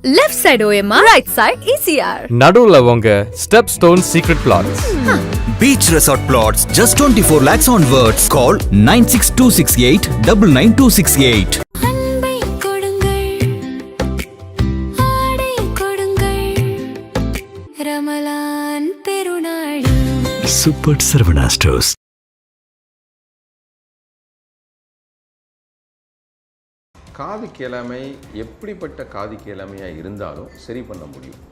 Left side OMR, right side ECR. நடுவுல உங்க step stone secret plots. Beach Resort Plots just 24 lakhs onwards. Call 96268 99268. அன்பை கொடுங்கள் ஆடை கொடுங்கள் ரமலான் பெருநாள் Super Sarvana Stores. காது கேளாமை எப்படிப்பட்ட காது கேளாமையாக இருந்தாலும் சரி பண்ண முடியும்.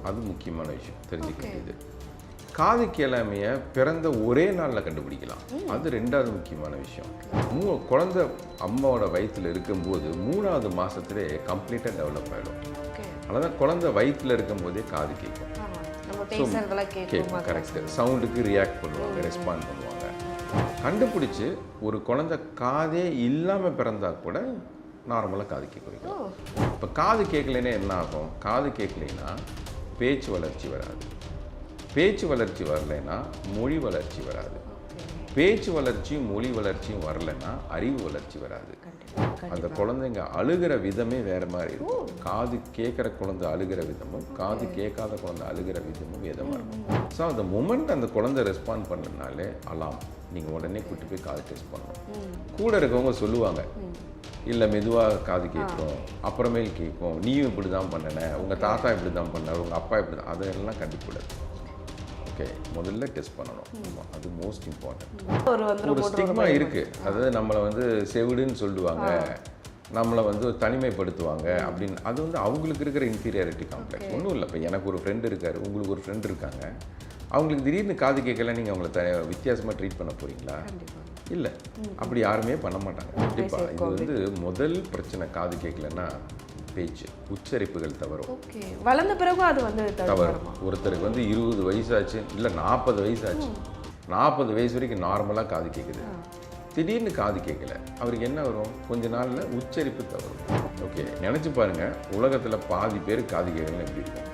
அது முக்கியமான விஷயம் தெரிஞ்சுக்க வேண்டியது. காது கேளாமையை பிறந்த ஒரே நாளில் கண்டுபிடிக்கலாம். அது ரெண்டாவது முக்கியமான விஷயம். குழந்தை அம்மாவோட வயிற்றில் இருக்கும்போது 3வது மாதத்துலே கம்ப்ளீட்டாக டெவலப் ஆகிடும். அதனால் குழந்தை வயிற்றில் இருக்கும்போதே காது கேட்கும். கரெக்டு. சவுண்டுக்கு ரியாக்ட் பண்ணுவாங்க, ரெஸ்பாண்ட் பண்ணுவாங்க. கண்டுபிடிச்சி ஒரு குழந்தை காதே இல்லாமல் பிறந்தா கூட நார்மலாக காது கேட்க வைக்கலாம். இப்போ காது கேட்கலைன்னா என்ன ஆகும்? காது கேட்கலைன்னா பேச்சு வளர்ச்சி வராது. பேச்சு வளர்ச்சி வரலைன்னா மொழி வளர்ச்சி வராது. பேச்சு வளர்ச்சியும் மொழி வளர்ச்சியும் வரலைன்னா அறிவு வளர்ச்சி வராது. அந்த குழந்தைங்க அழுகிற விதமே வேறு மாதிரி இருக்கும். காது கேட்குற குழந்தை அழுகிற விதமும் காது கேட்காத குழந்தை அழுகிற விதமும் விதமாக இருக்கும். ஸோ அந்த மொமெண்ட் அந்த குழந்தை ரெஸ்பாண்ட் பண்ணனாலே அலாம் நீங்கள் உடனே கூட்டி போய் காது டெஸ்ட் பண்ணணும். கூட இருக்கவங்க சொல்லுவாங்க, இல்லை மெதுவாக காது கேட்கும், அப்புறமேல் கேட்கும், நீயும் இப்படி தான் பண்ணன, உங்கள் தாத்தா இப்படி தான் பண்ணார், உங்கள் அப்பா இப்படி தான், அதெல்லாம் கண்டுக்கூடாது. ஓகே, முதல்ல டெஸ்ட் பண்ணணும். அது மோஸ்ட் இம்பார்ட்டன்ட். ஒரு ஸ்டிக்மா இருக்குது. அதாவது நம்மளை வந்து செவிடுன்னு சொல்லுவாங்க, நம்மளை வந்து தனிமைப்படுத்துவாங்க அப்படின்னு. அது வந்து அவங்களுக்கு இருக்கிற இன்ஃபீரியாரிட்டி காம்ப்ளெக்ஸ். ஒன்றும் இல்லை. இப்போ எனக்கு ஒரு ஃப்ரெண்டு இருக்கார், உங்களுக்கு ஒரு ஃப்ரெண்டு இருக்காங்க. அவங்களுக்கு திடீர்னு காது கேட்கல, நீங்கள் அவங்கள வித்தியாசமாக ட்ரீட் பண்ண போகிறீங்களா? இல்லை, அப்படி யாருமே பண்ண மாட்டாங்க. கண்டிப்பாக இது வந்து முதல் பிரச்சனை. காது கேட்கலன்னா பேச்சு உச்சரிப்புகள் தவறும். வளர்ந்த பிறகு அது வந்து தவறும். ஒருத்தருக்கு வந்து 20 வயசாச்சு, இல்லை 40 வயசாச்சு, 40 வயசு வரைக்கும் நார்மலாக காது கேட்குது. திடீர்னு காது கேட்கல, அவருக்கு என்ன வரும்? கொஞ்ச நாளில் உச்சரிப்பு தவறும். ஓகே, நினச்சி பாருங்கள், உலகத்தில் பாதி பேர் காது கேட்கலன்னு எப்படி இருக்கும்?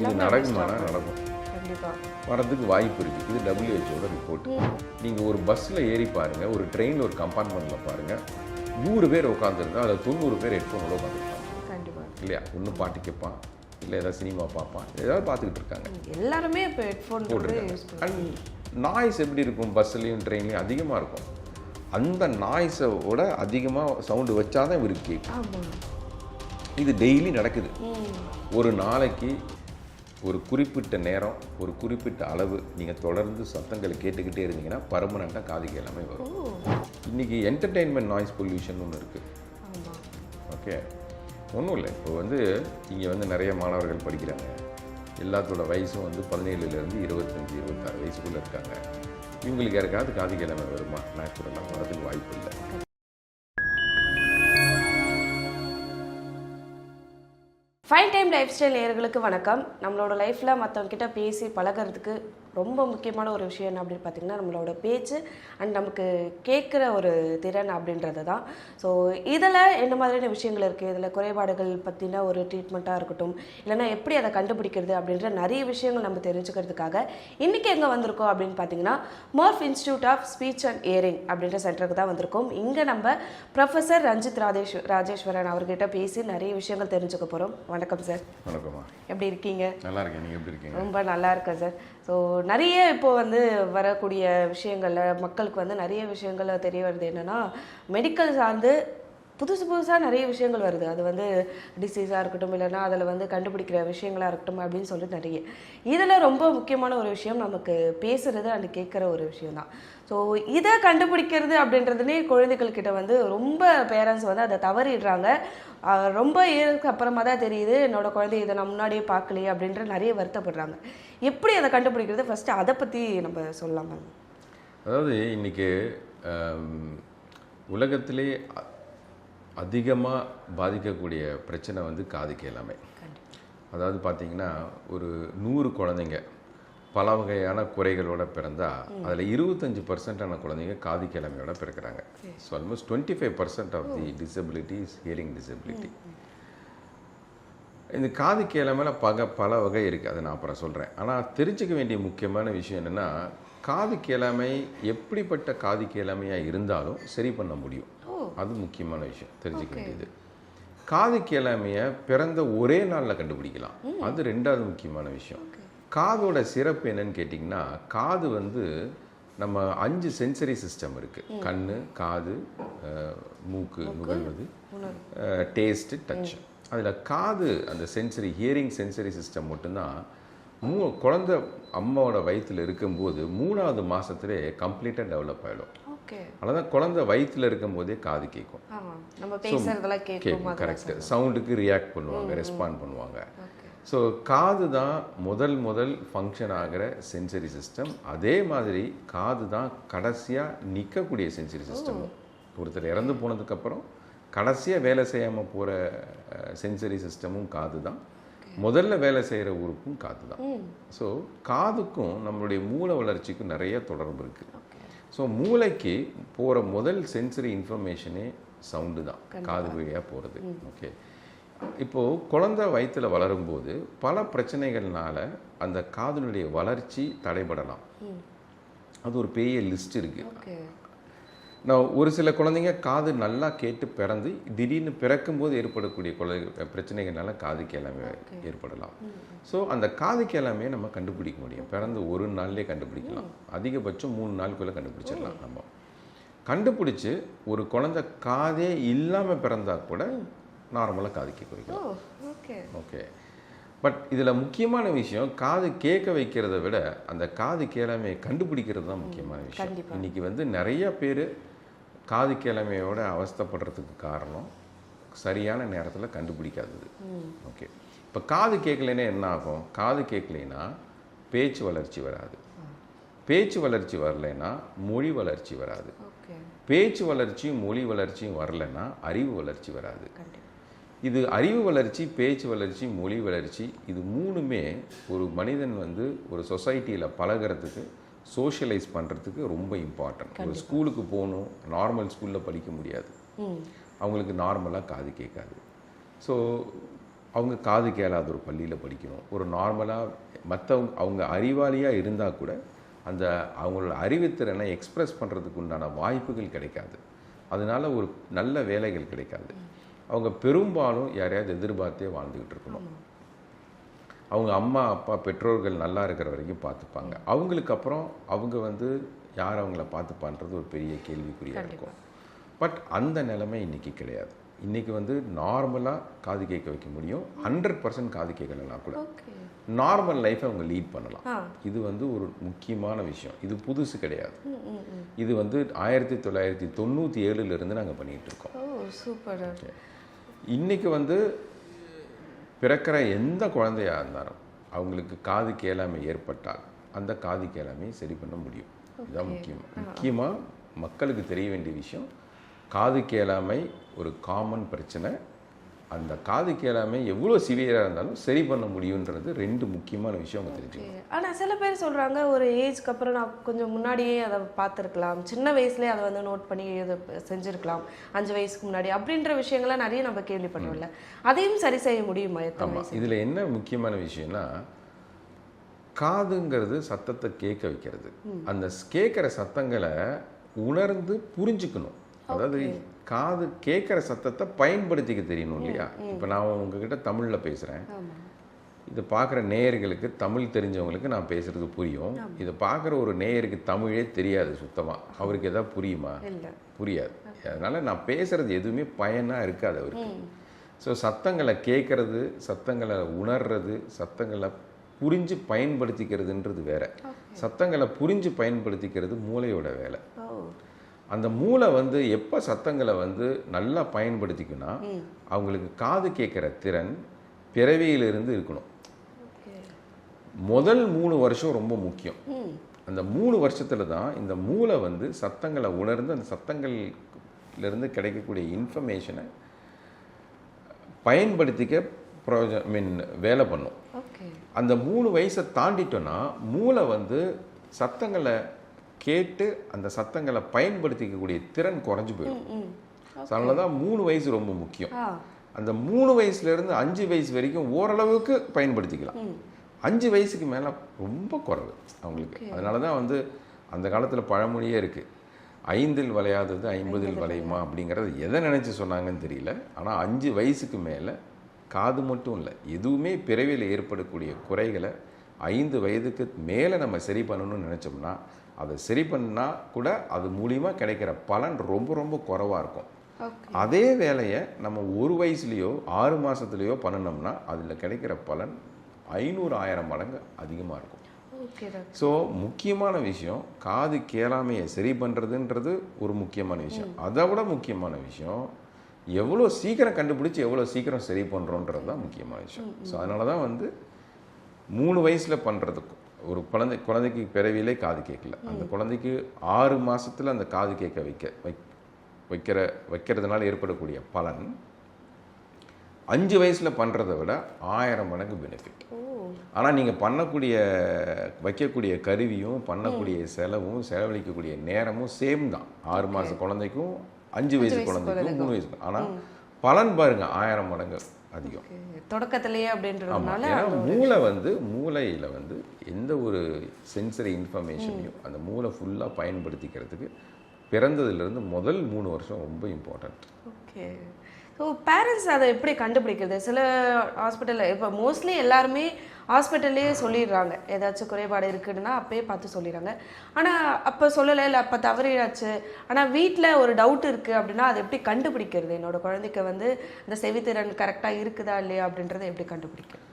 இது நடக்குமானா நடக்கும், வரதுக்கு வாய்ப்பு இருக்குது. இது WHO ரிப்போர்ட். நீங்கள் ஒரு பஸ்ஸில் ஏறி பாருங்கள், ஒரு ட்ரெயினில் ஒரு கம்பார்ட்மெண்ட்டில் பாருங்கள், 100 பேர் உட்காந்துருந்தா அதில் 90 பேர் ஹெட்ஃபோனோட உட்காந்துருப்பாங்க. இல்லையா? ஒன்று பாட்டு கேட்பான், இல்லை ஏதாவது சினிமா பார்ப்பான், ஏதாவது பார்த்துக்கிட்டு இருக்காங்க. எல்லாருமே இப்போ ஹெட்ஃபோன் போட்டுருக்காங்க. அண்ட் நாய்ஸ் எப்படி இருக்கும்? பஸ்ஸுலேயும் ட்ரெயின்லேயும் அதிகமாக இருக்கும். அந்த நாய்ஸோட அதிகமாக சவுண்டு வச்சாதான் இவருக்கு கேட்கும். இது டெய்லி நடக்குது. ஒரு நாளைக்கு ஒரு குறிப்பிட்ட நேரம், ஒரு குறிப்பிட்ட அளவு நீங்கள் தொடர்ந்து சத்தங்களை கேட்டுக்கிட்டே இருந்தீங்கன்னா பர்மனெண்ட்டாக காது கேளாமை வரும். இன்றைக்கி என்டர்டெயின்மெண்ட் நாய்ஸ் பொல்யூஷன் ஒன்று இருக்குது. ஓகே, ஒன்றும் இல்லை. இப்போ வந்து இங்கே வந்து நிறைய மாணவர்கள் படிக்கிறாங்க. எல்லாத்தோட வயசும் வந்து 17லேருந்து 25, 26 வயசுக்குள்ளே இருக்காங்க. இவங்களுக்கு யாருக்காவது காது கேளாமை வருமா? நேச்சுரலாக வரதுக்கு வாய்ப்பு இல்லை. ஃபைன் டைம் லைஃப் ஸ்டைல் நேயர்களுக்கு வணக்கம். நம்மளோட லைஃப்பில் மற்றவங்ககிட்ட பேசி பழகிறதுக்கு ரொம்ப முக்கியமான ஒரு விஷயம் என்ன அப்படின்னு பார்த்திங்கன்னா நம்மளோட பேச்சு அண்ட் நமக்கு கேட்குற ஒரு திறன் அப்படின்றது தான். ஸோ இதில் என்ன மாதிரியான விஷயங்கள் இருக்குது, இதில் குறைபாடுகள் பற்றின ஒரு ட்ரீட்மெண்ட்டாக இருக்கட்டும், இல்லைனா எப்படி அதை கண்டுபிடிக்கிறது அப்படின்ற நிறைய விஷயங்கள் நம்ம தெரிஞ்சுக்கிறதுக்காக இன்றைக்கி எங்கே வந்திருக்கோம் அப்படின்னு பார்த்தீங்கன்னா Morph institute of speech and hearing அப்படின்ற சென்டருக்கு தான் வந்திருக்கோம். இங்கே நம்ம ப்ரொஃபஸர் ரஞ்சித் ராஜேஸ்வரன் அவர்கிட்ட பேசி நிறைய விஷயங்கள் தெரிஞ்சுக்க போகிறோம். வணக்கம் சார். வணக்கம்மா. எப்படி இருக்கீங்க? நல்லா இருக்கேன். நீங்கள் எப்படி இருக்கீங்க? ரொம்ப நல்லா இருக்கேன் சார். ஸோ நிறைய இப்போ வந்து வரக்கூடிய விஷயங்களில் மக்களுக்கு வந்து நிறைய விஷயங்கள் தெரிய வருது. என்னென்னா மெடிக்கல் சார்ந்து புதுசாக நிறைய விஷயங்கள் வருது. அது வந்து டிசீஸாக இருக்கட்டும், இல்லைன்னா அதில் வந்து கண்டுபிடிக்கிற விஷயங்களாக இருக்கட்டும் அப்படின்னு சொல்லிட்டு நிறைய. இதில் ரொம்ப முக்கியமான ஒரு விஷயம் நமக்கு பேசுகிறது அண்ட் கேட்குற ஒரு விஷயம்தான். ஸோ இதை கண்டுபிடிக்கிறது அப்படின்றதுனே குழந்தைகள்கிட்ட வந்து ரொம்ப பேரண்ட்ஸ் வந்து அதை தவறிடுறாங்க. ரொம்ப இயருக்கு அப்புறமா தான் தெரியுது என்னோடய குழந்தை இதை நான் முன்னாடியே பார்க்கலையே அப்படின்ற நிறைய வருத்தப்படுறாங்க. எப்படி அதை கண்டுபிடிக்கிறது, ஃபஸ்ட்டு அதை பற்றி நம்ம சொல்லலாமா? அதாவது இன்றைக்கி உலகத்திலே அதிகமாக பாதிக்கக்கூடிய பிரச்சனை வந்து காது கேளாமை. அதாவது பார்த்திங்கன்னா ஒரு 100 குழந்தைங்க பல வகையான குறைகளோடு பிறந்தால் அதில் 25% குழந்தைங்க காது கேளாமையோட பிறக்கிறாங்க. So almost 25% of the disability is hearing disability. இந்த காது கேளாமையில் பல வகை இருக்குது, அதை நான் அப்புறம் சொல்கிறேன். ஆனால் தெரிஞ்சுக்க வேண்டிய முக்கியமான விஷயம் என்னென்னா, காது கேளாமை எப்படிப்பட்ட காது கேளாமையாக இருந்தாலும் சரி பண்ண முடியும். அது முக்கியமான விஷயம் தெரிஞ்சுக்க வேண்டியது. காது கேளாமையை பிறந்த ஒரே நாளில் கண்டுபிடிக்கலாம். அது ரெண்டாவது முக்கியமான விஷயம். காதோட சிறப்பு என்னன்னு கேட்டிங்கன்னா, காது வந்து நம்ம 5 சென்சரி சிஸ்டம் இருக்குது. கண்ணு, காது, மூக்கு, நுகர்வது, டேஸ்ட்டு, டச். அதில் காது அந்த சென்சரி ஹியரிங் சென்சரி சிஸ்டம் மட்டும்தான் குழந்தை அம்மாவோட வயிற்றில் இருக்கும்போது 3வது மாதத்துலேயே கம்ப்ளீட்டாக டெவலப் ஆகிடும். அதனால்தான் குழந்தை வயிற்றில் இருக்கும்போதே காது கேட்கும். கேட்கும், கரெக்டு. சவுண்டுக்கு ரியாக்ட் பண்ணுவாங்க, ரெஸ்பாண்ட் பண்ணுவாங்க. ஸோ காது தான் முதல் ஃபங்க்ஷன் ஆகிற சென்சரி சிஸ்டம். அதே மாதிரி காது தான் கடைசியாக நிற்கக்கூடிய சென்சரி சிஸ்டமும். ஒருத்தர் இறந்து போனதுக்கப்புறம் கடைசியாக வேலை செய்யாமல் போகிற சென்சரி சிஸ்டமும் காது தான். முதல்ல வேலை செய்கிற உறுப்பும் காது தான். ஸோ காதுக்கும் நம்மளுடைய மூளை வளர்ச்சிக்கும் நிறைய தொடர்பு இருக்குது. ஸோ மூளைக்கு போகிற முதல் சென்சரி இன்ஃபர்மேஷனே சவுண்டு தான், காது வழியாக போகிறது. ஓகே, இப்போது குழந்தை வயிற்றில் வளரும்போது பல பிரச்சனைகள்னால அந்த காதுனுடைய வளர்ச்சி தடைபடலாம். அது ஒரு பெரிய லிஸ்ட் இருக்குது. நான் ஒரு சில குழந்தைங்க காது நல்லா கேட்டு பிறந்து திடீர்னு பிறக்கும்போது ஏற்படக்கூடிய பிரச்சனைகள்னால காது கேளாமை ஏற்படலாம். ஸோ அந்த காது கேளாமையை நம்ம கண்டுபிடிக்க முடியும். பிறந்து ஒரு நாள்லேயே கண்டுபிடிக்கலாம். அதிகபட்சம் 3 நாளுக்குள்ளே கண்டுபிடிச்சிடலாம். நம்ம கண்டுபிடிச்சி ஒரு குழந்தை காதே இல்லாமல் பிறந்தா கூட நார்மலாக காது கேட்க வைக்கலாம். ஓகே, பட் இதில் முக்கியமான விஷயம் காது கேட்க வைக்கிறத விட அந்த காது கேளாமையை கண்டுபிடிக்கிறது தான் முக்கியமான விஷயம். இன்றைக்கி வந்து நிறைய பேர் காது கேளாமையோட அவஸ்தைப்படுறதுக்கு காரணம் சரியான நேரத்தில் கண்டுபிடிக்காதது. ஓகே, இப்போ காது கேட்கலைன்னா என்ன ஆகும்? காது கேட்கலைன்னா பேச்சு வளர்ச்சி வராது. பேச்சு வளர்ச்சி வரலைன்னா மொழி வளர்ச்சி வராது. பேச்சு வளர்ச்சியும் மொழி வளர்ச்சியும் வரலைன்னா அறிவு வளர்ச்சி வராது. இது அறிவு வளர்ச்சி, பேச்சு வளர்ச்சி, மொழி வளர்ச்சி, இது 3மே ஒரு மனிதன் வந்து ஒரு சொசைட்டியில் பழகிறதுக்கு, சோஷியலைஸ் பண்ணுறதுக்கு ரொம்ப இம்பார்ட்டன்ட். ஒரு ஸ்கூலுக்கு போகணும், நார்மல் ஸ்கூலில் படிக்க முடியாது, அவங்களுக்கு நார்மலாக காது கேட்காது. ஸோ அவங்க காது கேளாத ஒரு பள்ளியில் படிக்கணும். ஒரு நார்மலாக மற்றவங்க அவங்க அறிவாளியாக இருந்தால் கூட அந்த அவங்களோட அறிவுத்திறனை எக்ஸ்ப்ரெஸ் பண்ணுறதுக்கு உண்டான வாய்ப்புகள் கிடைக்காது. அதனால ஒரு நல்ல வேலைகள் கிடைக்காது. அவங்க பெரும்பாலும் யாரையாவது எதிர்பார்த்தே வாழ்ந்துக்கிட்டு இருக்கணும். அவங்க அம்மா அப்பா பெற்றோர்கள் நல்லா இருக்கிற வரைக்கும் பார்த்துப்பாங்க. அவங்களுக்கு அப்புறம் அவங்க வந்து யார் அவங்கள பார்த்துப்பான்றது ஒரு பெரிய கேள்விக்குறியாக இருக்கும். பட் அந்த நிலைமை இன்றைக்கி கிடையாது. இன்றைக்கி வந்து நார்மலாக காது கேட்க வைக்க முடியும். 100% காது கேட்கலன்னா கூட நார்மல் லைஃப்பை அவங்க லீட் பண்ணலாம். இது வந்து ஒரு முக்கியமான விஷயம். இது புதுசு கிடையாது. இது வந்து 1997 நாங்கள் பண்ணிகிட்டு இருக்கோம். சூப்பர். இன்றைக்கி வந்து பிறக்கிற எந்த குழந்தையாக இருந்தாலும் அவங்களுக்கு காது கேளாமை ஏற்பட்டால் அந்த காது கேளாமையை சரி பண்ண முடியும். இதுதான் முக்கியமாக மக்களுக்கு தெரிய வேண்டிய விஷயம். காது கேளாமை ஒரு காமன் பிரச்சனை. அந்த காது கேளாமை எவ்வளோ சிவியராக இருந்தாலும் சரி பண்ண முடியுன்றது 2 முக்கியமான விஷயம் அவங்க தெரிஞ்சுக்கணும். ஆனால் சில பேர் சொல்கிறாங்க, ஒரு ஏஜ்க்கு அப்புறம் நான் கொஞ்சம் முன்னாடியே அதை பார்த்துருக்கலாம், சின்ன வயசுலேயே அதை வந்து நோட் பண்ணி செஞ்சுருக்கலாம், 5 வயசுக்கு முன்னாடி அப்படின்ற விஷயங்கள்லாம் நிறைய நம்ம கேள்விப்பட்டோம்ல. அதையும் சரி செய்ய முடியுமா? ஆமாம், இதில் என்ன முக்கியமான விஷயம்னா, காதுங்கிறது சத்தத்தை கேட்க வைக்கிறது. அந்த கேட்குற சத்தங்களை உணர்ந்து புரிஞ்சுக்கணும். அதாவது காது கேட்குற சத்தத்தை பயன்படுத்திக்க தெரியணும் இல்லையா? இப்போ நான் உங்ககிட்ட தமிழில் பேசுகிறேன். இதை பார்க்குற நேயர்களுக்கு, தமிழ் தெரிஞ்சவங்களுக்கு நான் பேசுகிறது புரியும். இதை பார்க்குற ஒரு நேயருக்கு தமிழே தெரியாது சுத்தமாக. அவருக்கு எதாவது புரியுமா? புரியாது. அதனால் நான் பேசுகிறது எதுவுமே பயனாக இருக்காது அவருக்கு. ஸோ சத்தங்களை கேட்குறது, சத்தங்களை உணர்றது, சத்தங்களை புரிஞ்சு பயன்படுத்திக்கிறதுன்றது வேற. சத்தங்களை புரிஞ்சு பயன்படுத்திக்கிறது மூளையோட வேலை. அந்த மூளை வந்து எப்போ சத்தங்களை வந்து நல்லா பயன்படுத்திக்குன்னா அவங்களுக்கு காது கேட்குற திறன் பிறவியிலிருந்து இருக்கணும். முதல் 3 வருஷம் ரொம்ப முக்கியம். அந்த 3 வருஷத்தில் தான் இந்த மூளை வந்து சத்தங்களை உணர்ந்து அந்த சத்தங்கள்லேருந்து கிடைக்கக்கூடிய இன்ஃபர்மேஷனை பயன்படுத்திக்க வேலை பண்ணும். அந்த 3 வயசை தாண்டிட்டோன்னா மூளை வந்து சத்தங்களை கேட்டு அந்த சத்தங்களை பயன்படுத்திக்கக்கூடிய திறன் குறைஞ்சி போயிடும். அதனால தான் 3 வயசு ரொம்ப முக்கியம். அந்த 3 வயசுலேருந்து 5 வயசு வரைக்கும் ஓரளவுக்கு பயன்படுத்திக்கலாம். 5 வயசுக்கு மேலே ரொம்ப குறைவு அவங்களுக்கு. அதனால தான் வந்து அந்த காலத்தில் பழமொழியே இருக்குது, 5இல் வளையாதது 50இல் வளையுமா அப்படிங்கிறது எதை நினச்சி சொன்னாங்கன்னு தெரியல. ஆனால் 5 வயசுக்கு மேலே காது மட்டும் இல்லை, எதுவுமே பிறவியில் ஏற்படக்கூடிய குறைகளை 5 வயதுக்கு மேலே நம்ம சரி பண்ணணும்னு நினச்சோம்னா அதை சரி பண்ணால் கூட அது மூலிமா கிடைக்கிற பலன் ரொம்ப ரொம்ப குறைவாக இருக்கும். அதே வேலையை நம்ம 1 வயசுலேயோ 6 மாதத்துலேயோ பண்ணினோம்னா அதில் கிடைக்கிற பலன் 500,000 மடங்கு அதிகமாக இருக்கும். ஸோ முக்கியமான விஷயம் காது கேளாமையை சரி பண்ணுறதுன்றது ஒரு முக்கியமான விஷயம். அதை விட முக்கியமான விஷயம் எவ்வளோ சீக்கிரம் கண்டுபிடிச்சி எவ்வளோ சீக்கிரம் சரி பண்ணுறோன்றது தான் முக்கியமான விஷயம். ஸோ அதனால தான் வந்து 3 வயசில் பண்ணுறதுக்கும் ஒரு குழந்தைக்கு பிறவியிலே காது கேட்கல, அந்த குழந்தைக்கு 6 மாதத்தில் அந்த காது கேட்க வைக்கிறதுனால ஏற்படக்கூடிய பலன் 5 வயசில் பண்ணுறதை விட 1000 மடங்கு பெனிஃபிட். ஆனால் நீங்கள் வைக்கக்கூடிய கருவியும் பண்ணக்கூடிய செலவழிக்கக்கூடிய நேரமும் சேம் தான். 6 மாத குழந்தைக்கும் 5 வயசு குழந்தைக்கும் 3 வயசு. ஆனால் பலன் பாருங்க 1000 மடங்கு அதிகம் தொடக்கத்திலேயே அப்படின்றதுனால. மூளையில் வந்து எந்த ஒரு சென்சரி இன்ஃபர்மேஷனையும் அந்த மூளை ஃபுல்லாக பயன்படுத்திக்கிறதுக்கு பிறந்ததுலேருந்து முதல் 3 வருஷம் ரொம்ப இம்பார்ட்டண்ட். ஓகே. ஸோ பேரண்ட்ஸ் அதை எப்படி கண்டுபிடிக்கிறது? சில ஹாஸ்பிட்டலில் இப்போ மோஸ்ட்லி எல்லாருமே ஹாஸ்பிட்டல்லையே சொல்லிடுறாங்க, ஏதாச்சும் குறைபாடு இருக்குதுன்னா அப்பயே பார்த்து சொல்லிடுறாங்க. ஆனால் அப்போ சொல்லலை, இல்லை அப்போ தவறியாச்சு, ஆனால் வீட்டில் ஒரு டவுட் இருக்குது அப்படின்னா அதை எப்படி கண்டுபிடிக்கிறது? என்னோடய குழந்தைக்கு வந்து இந்த செவித்திறன் கரெக்டாக இருக்குதா இல்லையா அப்படின்றத எப்படி கண்டுபிடிக்கிறது?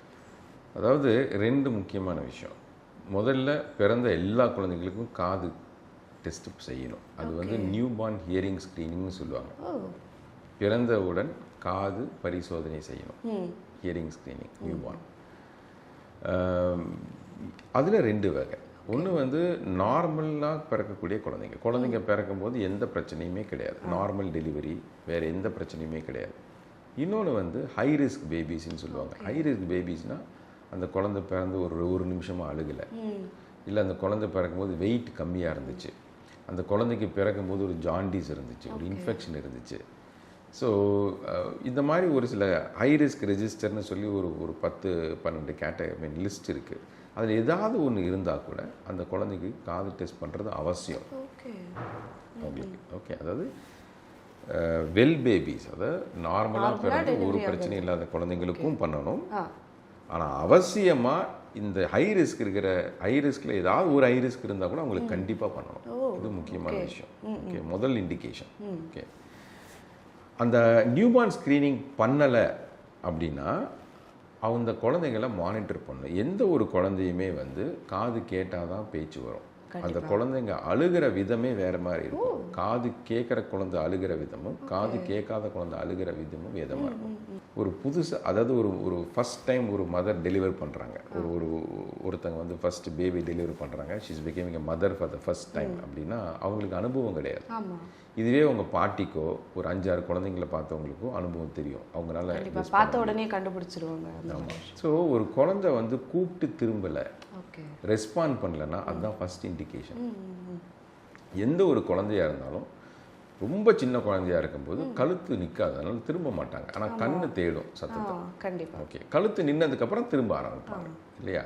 அதாவது 2 முக்கியமான விஷயம். முதல்ல பிறந்த எல்லா குழந்தைங்களுக்கும் காது டெஸ்ட் செய்யணும். அது வந்து நியூ பார்ன் ஹியரிங் ஸ்க்ரீனிங்னு சொல்லுவாங்க. பிறந்தவுடன் காது பரிசோதனை செய்யணும், ஹியரிங் ஸ்க்ரீனிங் நியூ பார்ன். அதில் 2 வகை. ஒன்று வந்து நார்மலாக பிறக்கக்கூடிய குழந்தைங்க பிறக்கும் போது எந்த பிரச்சனையுமே கிடையாது, நார்மல் டெலிவரி, வேறு எந்த பிரச்சனையுமே கிடையாது. இன்னொன்று வந்து ஹை ரிஸ்க் பேபிஸ்ன்னு சொல்லுவாங்க. ஹை ரிஸ்க் பேபிஸ்னால் அந்த குழந்தை பிறந்து ஒரு நிமிஷமாக அழுகலை, இல்லை அந்த குழந்தை பிறக்கும்போது வெயிட் கம்மியாக இருந்துச்சு, அந்த குழந்தைக்கு பிறக்கும்போது ஒரு ஜாண்டிஸ் இருந்துச்சு, ஒரு இன்ஃபெக்ஷன் இருந்துச்சு. ஸோ இந்த மாதிரி ஒரு சில ஹை ரிஸ்க் ரெஜிஸ்டர்னு சொல்லி ஒரு 10-12 லிஸ்ட் இருக்குது. அதில் ஏதாவது ஒன்று இருந்தால் கூட அந்த குழந்தைக்கு காது டெஸ்ட் பண்ணுறது அவசியம் அவங்களுக்கு. ஓகே, அதாவது வெல் பேபிஸ், அதாவது நார்மலாக பிறந்து ஒரு பிரச்சனையும் இல்லாத குழந்தைங்களுக்கும் பண்ணணும். ஆனால் அவசியமாக இந்த ஹை ரிஸ்கில் ஏதாவது ஒரு ஹை ரிஸ்க் இருந்தால் கூட அவங்களுக்கு கண்டிப்பாக பண்ணணும். இது முக்கியமான விஷயம். ஓகே, முதல் இண்டிகேஷன். ஓகே, அந்த நியூபார்ன் ஸ்க்ரீனிங் பண்ணலை அப்படின்னா அந்த குழந்தைங்களை மானிட்டர் பண்ணணும். எந்த ஒரு குழந்தையுமே வந்து காது கேட்டால் தான் பேச்சு வரும். அந்த குழந்தைங்க அழுகிற விதமே வேறு மாதிரி இருக்கும். காது கேட்குற குழந்தை அழுகிற விதமும் காது கேட்காத குழந்தை அழுகிற விதமும் விதமாக இருக்கும். ஒரு புதுசாக, அதாவது ஒரு ஃபஸ்ட் டைம் ஒரு மதர் டெலிவர் பண்ணுறாங்க, ஒருத்தங்க வந்து ஃபஸ்ட்டு பேபி டெலிவர் பண்ணுறாங்க, she's becoming a mother for the first time அப்படின்னா அவங்களுக்கு அனுபவம் கிடையாது. இதுவே உங்கள் பாட்டிக்கோ ஒரு 5-6 குழந்தைங்களை பார்த்தவங்களுக்கோ அனுபவம் தெரியும், அவங்களால பார்த்த உடனே கண்டுபிடிச்சிருவாங்க. ஆமாம். ஸோ ஒரு குழந்தை வந்து கூப்பிட்டு திரும்பலை, ரெஸ்பாண்ட் பண்ணலைன்னா அதுதான் ஃபஸ்ட் இண்டிகேஷன். எந்த ஒரு குழந்தையாக இருந்தாலும் ரொம்ப சின்ன குழந்தையாக இருக்கும்போது கழுத்து நிற்காது, அதனால திரும்ப மாட்டாங்க. ஆனால் கண்ணு தேடும் சத்தத்தை. கண்டிப்பாக. ஓகே, கழுத்து நின்னதுக்கப்புறம் திரும்ப ஆரம்பிப்பாங்க இல்லையா?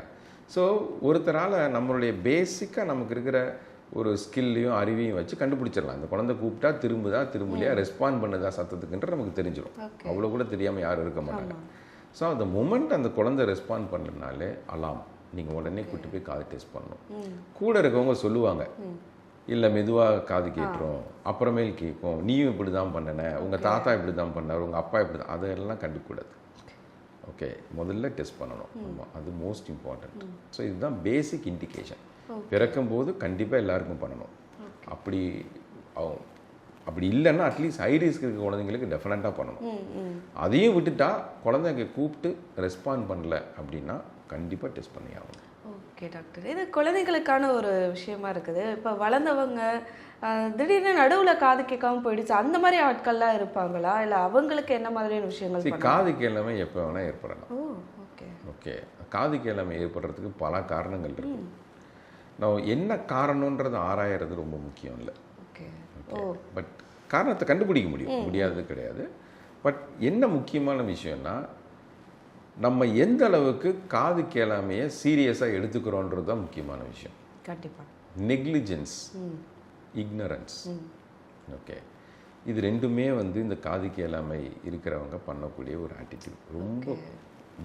ஸோ ஒருத்தரால் நம்மளுடைய பேசிக்காக நமக்கு இருக்கிற ஒரு ஸ்கில்லையும் அறிவையும் வச்சு கண்டுபிடிச்சிடலாம். அந்த குழந்தை கூப்பிட்டா திரும்பலையா, ரெஸ்பாண்ட் பண்ணுதா சத்தத்துக்குன்ற நமக்கு தெரிஞ்சிடும். அவ்வளோ கூட தெரியாமல் யாரும் இருக்க மாட்டாங்க. ஸோ அந்த மொமெண்ட் அந்த குழந்தை ரெஸ்பாண்ட் பண்ணனாலே அலாம், நீங்கள் உடனே கூப்பிட்டு போய் காது டெஸ்ட் பண்ணணும். கூட இருக்கவங்க சொல்லுவாங்க, இல்லை மெதுவாக காது கேட்டுரும், அப்புறமேல் கேட்கும், நீயும் இப்படி தான் பண்ணன, உங்கள் தாத்தா இப்படி தான் பண்ணார், உங்கள் அப்பா இப்படி தான், அதெல்லாம் கண்டுக்கூடாது. ஓகே, முதல்ல டெஸ்ட் பண்ணணும். ஆமாம், அது மோஸ்ட் இம்பார்ட்டண்ட். ஸோ இதுதான் பேசிக் இண்டிகேஷன். பிறக்கும்போது கண்டிப்பாக எல்லாருக்கும் பண்ணணும். அப்படி இல்லைன்னா அட்லீஸ்ட் ஹை ரிஸ்க் இருக்க குழந்தைங்களுக்கு டெஃபினட்டாக பண்ணணும். அதையும் விட்டுட்டா குழந்தைங்க கூப்பிட்டு ரெஸ்பாண்ட் பண்ணல அப்படின்னா கண்டிப்பாக டெஸ்ட் பண்ணி ஆகணும். ஓகே டாக்டர், இது குழந்தைங்களுக்கான ஒரு விஷயமா இருக்குது. இப்போ வளர்ந்தவங்க திடீர்னு நடுவில் காது கேட்காம போயிடுச்சு, அந்த மாதிரி ஆட்கள்லாம் இருப்பாங்களா, இல்லை அவங்களுக்கு என்ன மாதிரியான விஷயங்கள்? காது கேளாமை எப்போ வேணால் ஏற்படலாம். ஓகே, காது கேளாமை ஏற்படுறதுக்கு பல காரணங்கள் இருக்கு. நான் என்ன காரணன்றது ஆராயறது ரொம்ப முக்கியம் இல்லை. பட் காரணத்தை கண்டுபிடிக்க முடியாது கிடையாது. பட் என்ன முக்கியமான விஷயம்னா, நம்ம எந்த அளவுக்கு காது கேளாமையை சீரியஸாக எடுத்துக்கிறோன்றது தான் முக்கியமான விஷயம். கண்டிப்பாக. Negligence ignorance. ஓகே, இது ரெண்டுமே வந்து இந்த காது கேளாமை இருக்கிறவங்க பண்ணக்கூடிய ஒரு ஆட்டிடியூட். ரொம்ப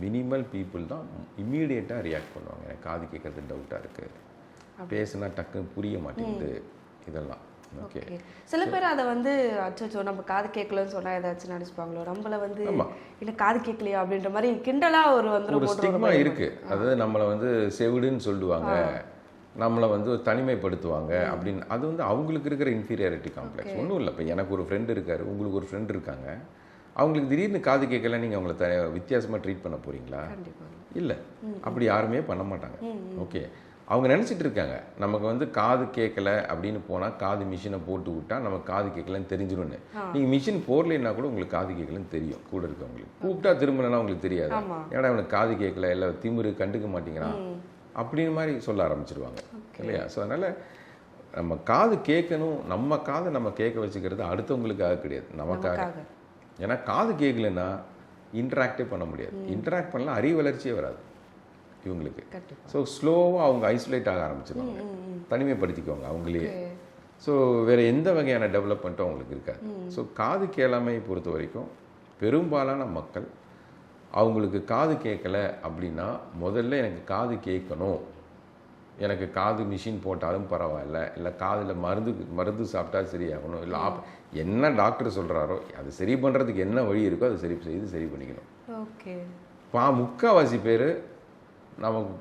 மினிமல் பீப்புள் தான் இம்மீடியட்டாக ரியாக்ட் பண்ணுவாங்க. எனக்கு காது கேட்கறது டவுட்டாக இருக்குது, பேசுனா டக்குன்னு புரிய மாட்டேங்குது, இதெல்லாம். ஓகே, சில பேர் அதை வந்து அச்சோ நம்ம காது கேட்கலன்னு சொன்னால் ஏதாச்சும் நினைச்சுப்பாங்களோ, நம்மளை வந்து இல்லை காது கேட்கலையா அப்படின்ற மாதிரி கிண்டலாக ஒரு ஸ்டிக்மா இருக்குது. அதாவது நம்மளை வந்து செவிடுன்னு சொல்லுவாங்க, நம்மளை வந்து தனிமைப்படுத்துவாங்க அப்படின்னு. அது வந்து அவங்களுக்கு இருக்கிற இன்ஃபீரியாரிட்டி காம்ப்ளெக்ஸ். ஒன்றும் இல்லை. இப்போ எனக்கு ஒரு ஃப்ரெண்டு இருக்கார், உங்களுக்கு ஒரு ஃப்ரெண்டு இருக்காங்க, அவங்களுக்கு திடீர்னு காது கேட்கல, நீங்கள் அவங்கள வித்தியாசமாக ட்ரீட் பண்ண போகிறீங்களா? இல்லை, அப்படி யாருமே பண்ண மாட்டாங்க. ஓகே, அவங்க நினச்சிட்டு இருக்காங்க நமக்கு வந்து காது கேட்கல அப்படின்னு போனால் காது மிஷினை போட்டு விட்டா நமக்கு காது கேட்கலன்னு தெரிஞ்சிடும்னு. நீங்கள் மிஷின் போடலைன்னா கூட உங்களுக்கு காது கேட்கலன்னு தெரியும். கூட இருக்கவங்களுக்கு கூப்பிட்டா திரும்பலன்னா உங்களுக்கு தெரியாது, ஏன்னா அவனுக்கு காது கேட்கல, இல்லை திமிரு கண்டுக்க மாட்டேங்கிறான் அப்படின்னு மாதிரி சொல்ல ஆரம்பிச்சிருவாங்க இல்லையா? ஸோ அதனால் நம்ம காது கேட்கணும், நம்ம காதை நம்ம கேட்க வச்சுக்கிறது அடுத்தவங்களுக்காக கிடையாது, நமக்காக. ஏன்னா காது கேட்கலன்னா இன்ட்ராக்டே பண்ண முடியாது. இன்ட்ராக்ட் பண்ணலாம் அறிவு வளர்ச்சியே வராது இவங்களுக்கு. ஸோ ஸ்லோவாக அவங்க ஐசோலேட் ஆக ஆரம்பிச்சிருவாங்க, தனிமைப்படுத்திக்குவாங்க அவங்களே. ஸோ வேறு எந்த வகையான டெவலப்மெண்ட்டும் அவங்களுக்கு இருக்காது. ஸோ காது கேளாமையை பொறுத்த வரைக்கும் பெரும்பாலான மக்கள் அவங்களுக்கு காது கேட்கல அப்படின்னா முதல்ல எனக்கு காது கேட்கணும், எனக்கு காது மிஷின் போட்டாலும் பரவாயில்ல, இல்லை காதில் மருந்து சாப்பிட்டா சரியாகணும், இல்லை என்ன டாக்டர் சொல்கிறாரோ அது சரி பண்ணுறதுக்கு என்ன வழி இருக்கோ அதை சரி பண்ணிக்கணும். ஓகே, முக்கால்வாசி பேர் நமக்கு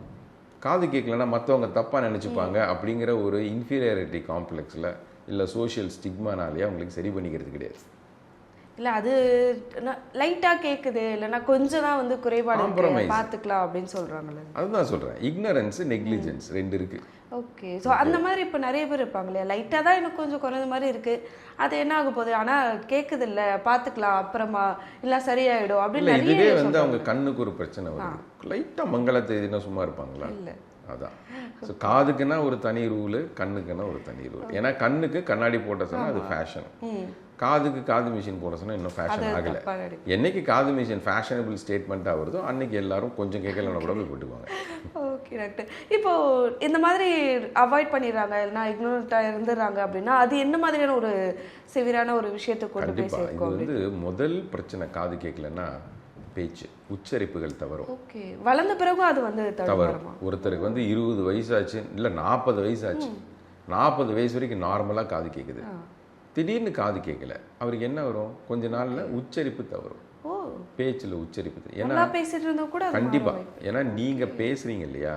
காது கேட்கலன்னா மற்றவங்க தப்பாக நினச்சிப்பாங்க அப்படிங்கிற ஒரு இன்ஃபீரியாரிட்டி காம்ப்ளெக்ஸில் இல்லை சோஷியல் ஸ்டிக்மானாலேயே அவங்களுக்கு சரி பண்ணிக்கிறது கிடையாது. இல்லை அது லைட்டாக கேட்குது, இல்லைன்னா கொஞ்சம் தான் வந்து குறைபாடு பார்த்துக்கலாம் அப்படின்னு சொல்கிறாங்களே. அதுதான் சொல்கிறேன், இக்னரன்ஸ் நெக்லிஜென்ஸ் ரெண்டு இருக்குது. ஓகே, ஸோ அந்த மாதிரி இப்போ நிறைய பேர் இருப்பாங்க இல்லையா, லைட்டாக தான் எனக்கு கொஞ்சம் குறைஞ்ச மாதிரி இருக்குது, அது என்ன ஆக போகுது, ஆனால் கேட்குது இல்லை பார்த்துக்கலாம் அப்புறமா இல்லை சரியாயிடும் அப்படின்னு. இதுவே வந்து அவங்க கண்ணுக்கு ஒரு பிரச்சனை வருது, லைட்டாக மங்களத்தை எதுனா சும்மா இருப்பாங்களா? இல்லை, அதான். ஸோ காதுக்குன்னா ஒரு தனி ரூலு, கண்ணுக்குன்னா ஒரு தனி ரூல். ஏன்னா கண்ணுக்கு கண்ணாடி போட்ட சொன்னால் அது ஃபேஷன், காதுக்கு காது மிஷின் போட சொன்னால் இன்னும் ஃபேஷன் ஆகலை. என்னைக்கு காது மிஷின் ஃபேஷனபிள் ஸ்டேட்மெண்ட்டாக வருதோ அன்னைக்கு எல்லாரும் கொஞ்சம் கேட்கலன்னா கூட போய் போட்டுக்குவாங்க. ஓகே டாக்டர், இப்போ இந்த மாதிரி அவாய்ட் பண்ணிடுறாங்க இல்லைனா இக்னோரண்ட்டாக இருந்துடுறாங்க அப்படின்னா அது என்ன மாதிரியான ஒரு சிவியரான ஒரு விஷயத்தை கொண்டு போய் சேர்க்கும்? இது வந்து முதல் பிரச்சனை. காது கேட்கலன்னா பேச்சு, உச்சரிப்புகள் தவறும். ஓகே, வளர்ந்த பிறகும் அது வந்து தவறும். ஒருத்தருக்கு வந்து 20 வயசாச்சு, இல்லை 40 வயசாச்சு, 40 வயசு வரைக்கும் நார்மலாக காது கேட்குது, திடீர்னு காது கேட்கல, அவருக்கு என்ன வரும்? கொஞ்ச நாளில் உச்சரிப்பு தவறும், பேச்சில் உச்சரிப்பு. ஏன்னா பேசிட்டு இருந்தோம் கூட கண்டிப்பாக, ஏன்னா நீங்கள் பேசுகிறீங்க இல்லையா,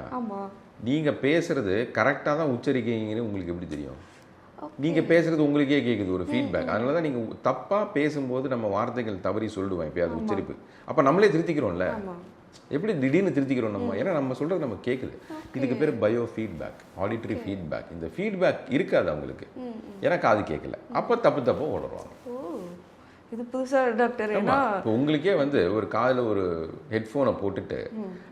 நீங்கள் பேசுறது கரெக்டாக தான் உச்சரிக்கிறீங்கன்னு உங்களுக்கு எப்படி தெரியும்? நீங்கள் பேசுகிறது உங்களுக்கே கேட்குது, ஒரு ஃபீட்பேக். அதனால தான் நீங்கள் தப்பாக பேசும்போது நம்ம வார்த்தைகள் தவறி சொல்லுவோம், இப்போ அது உச்சரிப்பு. அப்போ நம்மளே திருத்திக்கிறோம்ல, எப்படி திடீர்னு திருத்திக்கிறோம் நம்ம? ஏன்னா நம்ம சொல்கிறது நம்ம கேட்குது. இதுக்கு பேர் பயோ ஃபீட்பேக், ஆடிட்டரி ஃபீட்பேக். இந்த ஃபீட்பேக் இருக்காது அவங்களுக்கு, ஏன்னா காது கேட்கல. அப்போ தப்பாக ஓடுவாங்க. இது புதுசாக டாக்டர். இப்போ உங்களுக்கே வந்து ஒரு காதில் ஒரு ஹெட்ஃபோனை போட்டுட்டு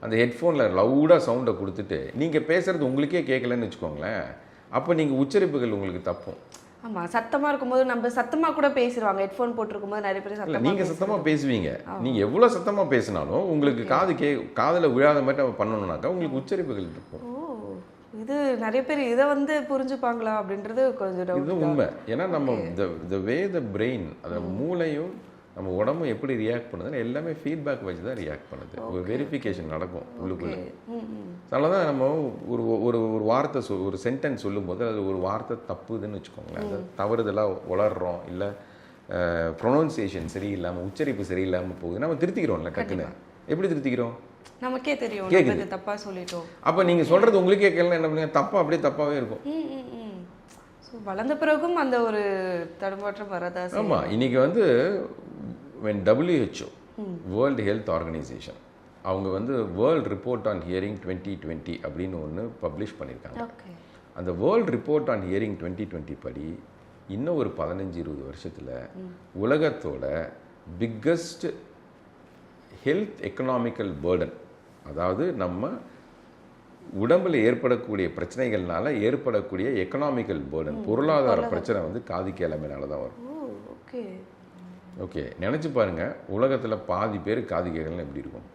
அந்த ஹெட்ஃபோனில் லவுடாக சவுண்டை கொடுத்துட்டு நீங்கள் பேசுகிறது உங்களுக்கே கேட்கலன்னு வச்சுக்கோங்களேன், அப்போ நீங்கள் உச்சரிப்புகள் உங்களுக்கு தப்பும். ஆமாம், சத்தமாக இருக்கும்போது நம்ம சத்தமாக கூட பேசிடுவாங்க. ஹெட்ஃபோன் போட்டிருக்கும் போது நிறைய பேர் சத்தமாக, நீங்கள் சத்தமாக பேசுவீங்க. நீங்கள் எவ்வளோ சத்தமாக பேசினாலும் உங்களுக்கு காதில் விழாத மாதிரி நம்ம பண்ணணும்னாக்கா உங்களுக்கு உச்சரிப்புகள் இருக்கும். இது நிறைய பேர் இதை வந்து புரிஞ்சுப்பாங்களா அப்படின்றது கொஞ்சம் இது உண்மை. ஏன்னா நம்ம த வே த பிரெயின், அந்த மூளையும் நம்ம உடம்பும் எப்படி ரியாக்ட் பண்ணுதுன்னா எல்லாமே ஃபீட்பேக் வச்சு தான் ரியாக்ட் பண்ணுது. ஒரு வெரிஃபிகேஷன் நடக்கும் உள்ளுக்குள்ளே. அதனால தான் நம்ம ஒரு வார்த்தை ஒரு சென்டென்ஸ் சொல்லும்போது அது ஒரு வார்த்தை தப்புதுன்னு வச்சுக்கோங்களேன், அது தவறுதலாக வளர்றோம், இல்லை ப்ரொனவுன்சியேஷன் சரியில்லாமல் உச்சரிப்பு சரியில்லாமல் போகுது, நம்ம திருத்திக்கிறோம்ல டக்குன்னு. எப்படி திருத்திக்கிறோம்? நமக்கே தெரியும் கேக்குது தப்பாக சொல்லிட்டோம். அப்போ நீங்கள் சொல்கிறது உங்களுக்கே கேட்கலாம், என்ன பண்ணுங்க, தப்பாக அப்படியே தப்பாகவே இருக்கும். ஸோ வளர்ந்த பிறகும் அந்த ஒரு தடுமாற்றம் வரதா? ஆமாம். இன்றைக்கி வந்து WHO, வேர்ல்டு ஹெல்த் ஆர்கனைசேஷன், அவங்க வந்து வேர்ல்டு ரிப்போர்ட் ஆன் ஹியரிங் 2020 அப்படின்னு ஒன்று பப்ளிஷ் பண்ணியிருக்காங்க. அந்த வேர்ல்டு ரிப்போர்ட் ஆன் ஹியரிங் 2020 படி இன்னும் ஒரு 15-20 வருஷத்தில் உலகத்தோட பிக்கஸ்ட் ஹெல்த் எக்கனாமிக்கல் பேர்டன், அதாவது நம்ம உடம்பில் ஏற்படக்கூடிய பிரச்சனைகள்னால ஏற்படக்கூடிய எக்கனாமிக்கல் பேர்டன், பொருளாதார பிரச்சனை வந்து காது கேளாமையினால தான் வரும். ஓகே, நினச்சி பாருங்கள், உலகத்தில் பாதி பேர் காது கேட்கலன்னு எப்படி இருக்கும்?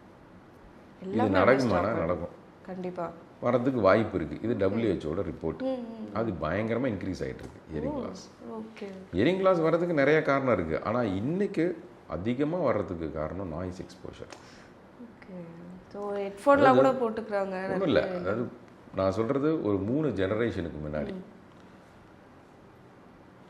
இது நடக்குமானா? நடக்கும். கண்டிப்பாக வரதுக்கு வாய்ப்பு இருக்குது. இது WHO ரிப்போர்ட். அது பயங்கரமாக இன்க்ரீஸ் ஆகிட்டு இருக்கு hearing loss. Okay. Hearing loss வர்றதுக்கு நிறைய காரணம் இருக்குது. ஆனால் இன்னைக்கு அதிகமாக வர்றதுக்கு காரணம் நாய்ஸ் எக்ஸ்போஷர். ஓகே. ஸோ ஹெட்ஃபோன்லாம் கூட போட்டுக்கிறாங்க. ஒன்றும் இல்லை, அதாவது நான் சொல்கிறது ஒரு 3 ஜெனரேஷனுக்கு முன்னாடி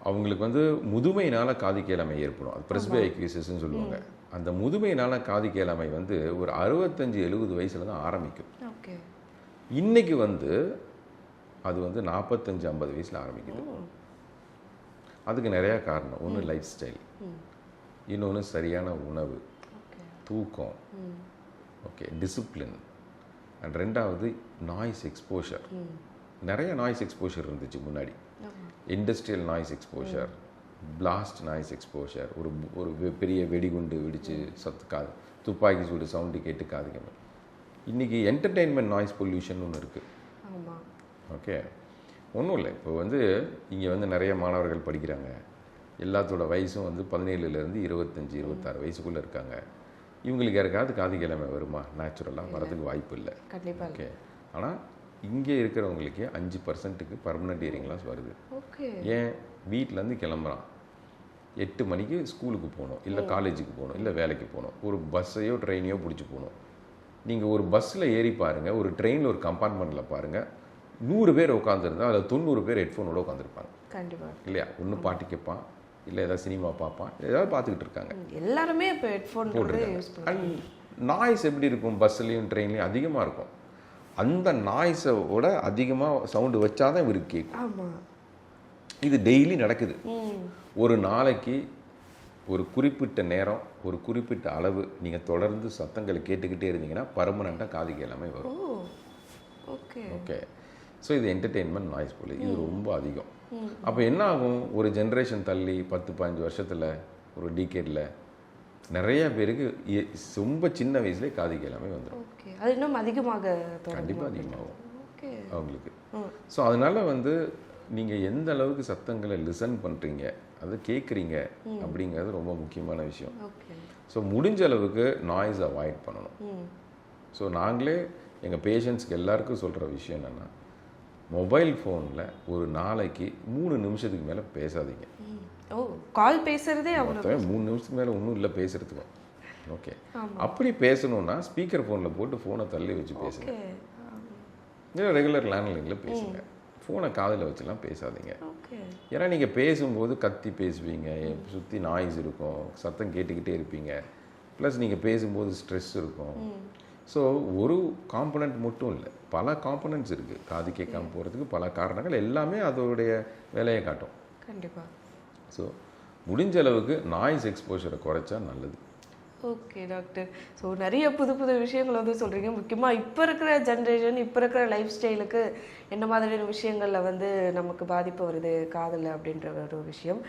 அவங்களுக்கு வந்து முதுமையினால் காது கேளாமை ஏற்படும். அது ப்ரெஸ்பிஐக்யூசிஸ்ன்னு சொல்லுவாங்க. அந்த முதுமையினால் காது கேளாமை வந்து ஒரு 65-70 வயசுல தான் ஆரம்பிக்கும். ஓகே. இன்னைக்கு வந்து அது வந்து 45-50 வயசில் ஆரம்பிக்குது. அதுக்கு நிறையா காரணம். ஒன்று லைஃப் ஸ்டைல், இன்னொன்று சரியான உணவு, தூக்கம், ஓகே, டிசிப்ளின், அண்ட் ரெண்டாவது நாய்ஸ் எக்ஸ்போஷர். நிறைய நாய்ஸ் எக்ஸ்போஷர் இருந்துச்சு முன்னாடி. Industrial noise exposure, blast noise exposure, ஒரு பெரிய வெடிகுண்டு வெடித்து காது, துப்பாக்கி சூடு சவுண்டு கேட்டு காதுக்கணும். இன்றைக்கி என்டர்டெயின்மெண்ட் நாய்ஸ் பொல்யூஷன் ஒன்று இருக்குது. ஓகே, ஒன்றும் இல்லை. இப்போ வந்து இங்கே வந்து நிறைய மாணவர்கள் படிக்கிறாங்க. எல்லாத்தோட வயசும் வந்து 17லேருந்து 25-26 வயசுக்குள்ளே இருக்காங்க. இவங்களுக்கு யாருக்காவது காது கேளாமை வருமா? நேச்சுரலாக வரதுக்கு வாய்ப்பு இல்லை. கண்டிப்பாக. ஓகே, ஆனால் இங்கே இருக்கிறவங்களுக்கே 5% பர்மனெண்ட் ஹியரிங் லாஸ் வருது. ஓகே. ஏன்? வீட்டிலேருந்து கிளம்புறான், 8 மணிக்கு ஸ்கூலுக்கு போகணும், இல்லை காலேஜுக்கு போகணும், இல்லை வேலைக்கு போகணும், ஒரு பஸ்ஸையோ ட்ரெயினையோ பிடிச்சி போகணும். நீங்கள் ஒரு பஸ்ஸில் ஏறி பாருங்கள், ஒரு ட்ரெயினில் ஒரு கம்பார்ட்மெண்ட்டில் பாருங்கள், 100 பேர் உட்காந்துருந்தா அதில் 90 பேர் ஹெட்ஃபோனோட உட்காந்துருப்பாங்க. கண்டிப்பாக. இல்லையா? ஒன்று பாட்டு கேட்பான், இல்லை ஏதாவது சினிமா பார்ப்பான், ஏதாவது பார்த்துக்கிட்டு இருக்காங்க. எல்லாருமே இப்போ ஹெட்ஃபோன் போட்டுருக்காங்க. அண்ட் நாய்ஸ் எப்படி இருக்கும்? பஸ்ஸுலேயும் ட்ரெயின்லேயும் அதிகமாக இருக்கும். அந்த நாய்ஸோட அதிகமாக சவுண்டு வச்சாதான் இவருக்கு கேட்கும். ஆமாம். இது டெய்லி நடக்குது. ஒரு நாளைக்கு ஒரு குறிப்பிட்ட நேரம், ஒரு குறிப்பிட்ட அளவு நீங்கள் தொடர்ந்து சத்தங்களை கேட்டுக்கிட்டே இருந்தீங்கன்னா பர்மனெண்ட்டாக காது கேளாமை வரும். ஓகே. ஓகே, ஸோ இது என்டர்டெயின்மெண்ட் நாய்ஸ் போல இது ரொம்ப அதிகம். அப்போ என்ன ஆகும்? ஒரு ஜென்ரேஷன் தள்ளி 10-15 வருஷத்தில், ஒரு டீகேடில் நிறைய பேருக்கு ரொம்ப சின்ன வயசுலேயே காது கேளாமை வந்துடும். ஓகே. அது இன்னும் அதிகமாக கண்டிப்பாக அதிகமாகும் ஓகே அவங்களுக்கு. ஸோ அதனால் வந்து நீங்கள் எந்த அளவுக்கு சத்தங்களை லிசன் பண்ணுறீங்க, அதை கேட்குறீங்க அப்படிங்கிறது ரொம்ப முக்கியமான விஷயம். ஓகே. ஸோ முடிஞ்ச அளவுக்கு நாய்ஸ் அவாய்ட் பண்ணணும். ஸோ நாங்களே எங்கள் பேஷண்ட்ஸ்க்கு எல்லாருக்கும் சொல்கிற விஷயம் என்னென்னா, மொபைல் ஃபோனில் ஒரு நாளைக்கு 3 நிமிஷத்துக்கு மேலே பேசாதீங்க. ஓ, கால் பேசுகிறதே அவ்வளோ 3 நிமிஷத்துக்கு மேலே ஒன்றும் இல்லை பேசுகிறதுக்கு. ஓகே, அப்படி பேசணுன்னா ஸ்பீக்கர் ஃபோனில் போட்டு ஃபோனை தள்ளி வச்சு பேசுங்க. இல்லை ரெகுலர் லேண்ட்லைனில் பேசுங்க. ஃபோனை காதில் வச்சுலாம் பேசாதீங்க. ஏன்னா நீங்கள் பேசும்போது கத்தி பேசுவீங்க, சுற்றி நாய்ஸ் இருக்கும், சத்தம் கேட்டுக்கிட்டே இருப்பீங்க, ப்ளஸ் நீங்கள் பேசும்போது ஸ்ட்ரெஸ் இருக்கும். ஸோ ஒரு காம்பனண்ட் மட்டும் இல்லை, பல காம்பனண்ட்ஸ் இருக்குது. காது கேட்காமல் போகிறதுக்கு பல காரணங்கள், எல்லாமே அதோடைய வேலையை காட்டும். கண்டிப்பாக. ஸோ முடிஞ்ச அளவுக்கு நாய்ஸ் எக்ஸ்போஷரை குறைச்சா நல்லது. Okay doctor. ஸோ நிறைய புது புது விஷயங்கள் வந்து சொல்கிறீங்க. முக்கியமாக இப்போ இருக்கிற ஜென்ரேஷன், இப்போ இருக்கிற லைஃப் ஸ்டைலுக்கு என்ன மாதிரியான விஷயங்களில் வந்து நமக்கு பாதிப்பு வருது காதில் அப்படின்ற ஒரு விஷயம்.